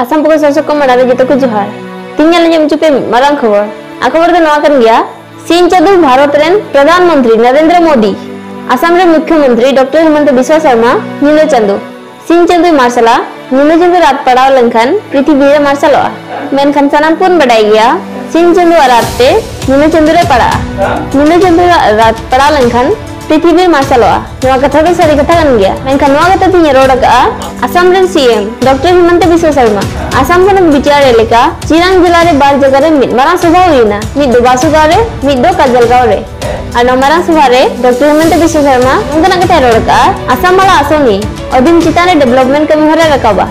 Assam police शासक को मनारे जितो को जोहार तीन लेम चुपे मारांग खबर दो नवा कन गया सीन चांदु भारत रेन प्रधानमंत्री नरेंद्र मोदी आसाम रे मुख्यमंत्री डॉक्टर हिमंतो बिस्वा शर्मा नीले चांदु सीन चांदु मार्सला नीले चांदु रात पड़ाव लंखन पृथ्वी रे मार्सलवा मेनखान सनाम पुन बडाई गया सीन चांदु रातते नीले चांदु रे पड़ा नीले चांदु रात पड़ा लंखन पृथ्वी मार्सलवा नवा कथा दो सारी कथा कन गया मेनखान नवा कथा तिन रोड का आसाम रे सीएम डॉक्टर हिमंतो बिस्वा शर्मा आसाम खन बिचार लेका चिरांग जिला रे बार जगह रे मिद मारा सभा हुईना मिद दो बासुगाव रे मिद दो काजल गाँव रे और मारांग सभा रे डॉक्टर हिमंतो बिस्वा शर्मा उनका कथा रोड का आसाम माला आसोनी अधीन चितान रे डेवलपमेंट कमी हरा रकाबा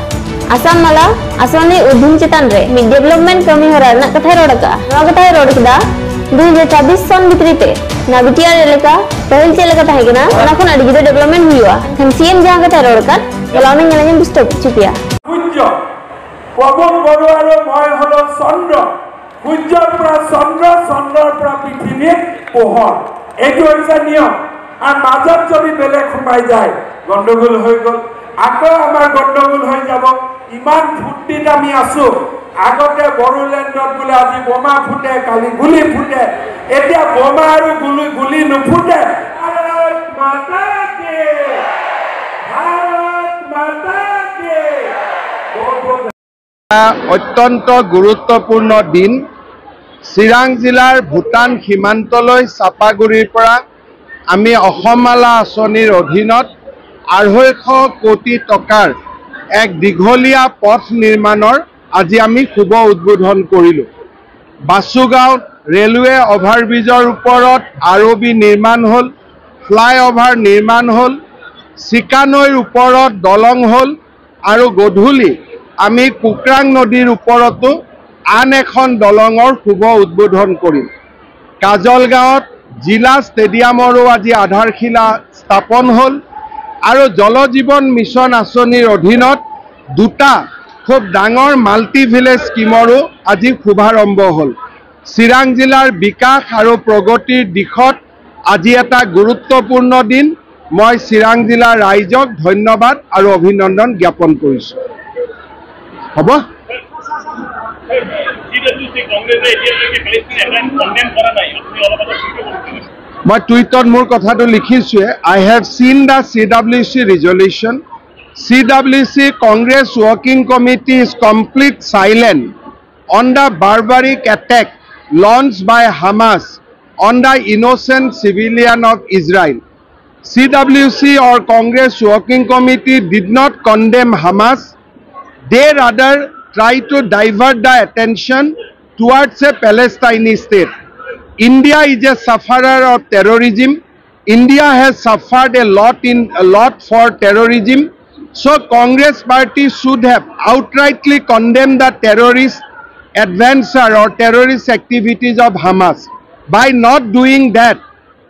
आसाम माला आसोनी अधीन चितान रे मिद डेवलपमेंट कमी हरा ना कथा रोड का नवा कथा रोड किदा 2024 सन भितरीते ना बिटियार एलेका पहल चेलेका ताहेकना ओना खन अडि गिदो डेवलपमेंट हुआ खन सीएम जहां कथा रोड का गलावने नेलने बिस्टो चुपिया सूर्य पवन बरुआर मय हलो चंद्र सूर्यर पुरा चंद्र चंद्रर पुरा पृथ्वी पोहर एटु হৈছে नियम আর মাজত যদি বেলেগ সোমাই যায় গন্ডগোল হৈ গল আকৌ আমাৰ গন্ডগোল হৈ যাব ইমান ফুটিত আমি আছো আগতে বড়োলেণ্ডত বলে আজি বোমা ফুটে কালি গুলি ফুটে এতিয়া বোমা আৰু গুলি নুফুটে ভাৰত মাতা কি ভাৰত মাতা কি অত্যন্ত গুৰুত্বপূৰ্ণ দিন চিৰাং জিলাৰ ভূটান সীমান্তলৈ চাপাগুৰিৰ পৰা আমি অসমমালা আঁচনিৰ অধীনত 250 কোটি টকাৰ এক দীঘলীয়া পথ নিৰ্মাণৰ আজি আমি শুভ উদ্বোধন কৰিলোঁ বাসুগাঁও ৰেলৱে অভাৰব্ৰিজৰ ওপৰত আৰবি নিৰ্মাণ হ'ল ফ্লাইঅভাৰ নিৰ্মাণ হ'ল চিকানৈৰ ওপৰত দলং হ'ল আৰু গধূলি আমি কুকৰাং নদীৰ ওপৰতো আন এখন দলঙৰ শুভ উদ্বোধন কৰিম কাজল গাঁৱত জিলা ষ্টেডিয়ামৰো আজি আধাৰশিলা স্থাপন হ'ল আৰু জল জীৱন মিছন আঁচনিৰ অধীনত দুটা খুব ডাঙৰ মাল্টি ভিলেজ স্কিমৰো আজি শুভাৰম্ভ হ'ল চিৰাং জিলাৰ বিকাশ আৰু প্ৰগতিৰ দিশত আজি এটা গুৰুত্বপূৰ্ণ দিন মই চিৰাং জিলাৰ ৰাইজক ধন্যবাদ আৰু অভিনন্দন জ্ঞাপন কৰিছোঁ হ'ব মই টুইটত মোৰ কথাটো লিখিছোঁ I have seen the CWC resolution. CWC Congress Working Committee is complete silent on the barbaric attack launched by Hamas on the innocent civilian of Israel. CWC or Congress Working Committee did not condemn Hamas. They rather try to divert the attention towards a Palestinian state. India is a sufferer of terrorism. India has suffered a lot for terrorism. So Congress party should have outrightly condemned the terrorist adventure or terrorist activities of Hamas. By not doing that,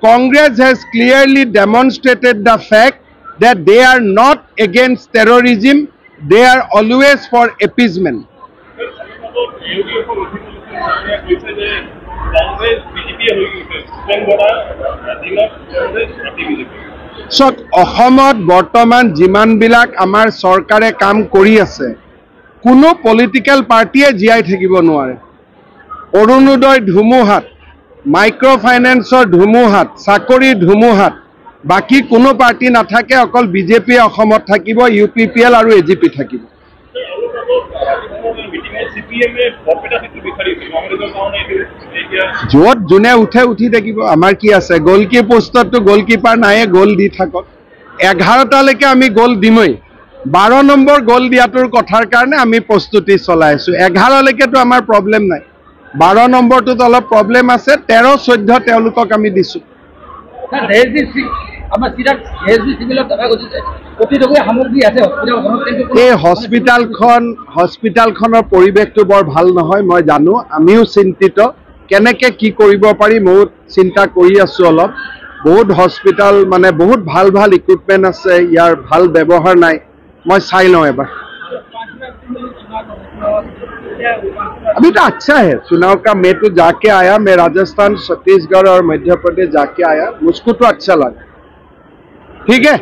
Congress has clearly demonstrated the fact that they are not against terrorism, they are always for appeasement. So, অসমত বৰ্তমান যিমানবিলাক আমাৰ চৰকাৰে কাম কৰি আছে কোনো political পাৰ্টিয়ে জিয়াই থাকিব নোৱাৰে অৰুণোদয় ধুমুহাত মাইক্ৰ ফাইনেন্সৰ ধুমুহাত চাকৰিৰ ধুমুহাত বাকি কোনো পাৰ্টি নাথাকে অকল বিজেপি অসমত থাকিব ইউপিপিএল আৰু এজিপি থাকিব য'ত যোনে উঠে উঠি থাকিব আমাৰ কি আছে গোলকি পোষ্টতো গোলকিপাৰ নায়ে গোল দি থাকক 11টালৈকে আমি গোল দিমই 12 নম্বৰ গোল দিয়াটোৰ কথাৰ কাৰণে আমি প্ৰস্তুতি চলাই আছো 11লৈকেতো আমাৰ প্ৰব্লেম নাই 12 নম্বৰটোত অলপ প্ৰব্লেম আছে 13 14 তেওঁলোকক আমি দিছো এই হস্পিটালখনৰ পৰিৱেশটো বৰ ভাল নহয় মই জানো আমিও চিন্তিত কেনেকৈ কি কৰিব পাৰি বহুত চিন্তা কৰি আছো অলপ বহুত হস্পিটাল মানে বহুত ভাল ভাল ইকুইপমেন্ট আছে ইয়াৰ ভাল ব্যৱহাৰ নাই मैं चाह लो एबार अभी तो अच्छा है चुनाव का मैं तो जाके आया मैं राजस्थान छत्तीसगढ़ और मध्य प्रदेश जाके आया मुझको तो अच्छा लगा ठीक है।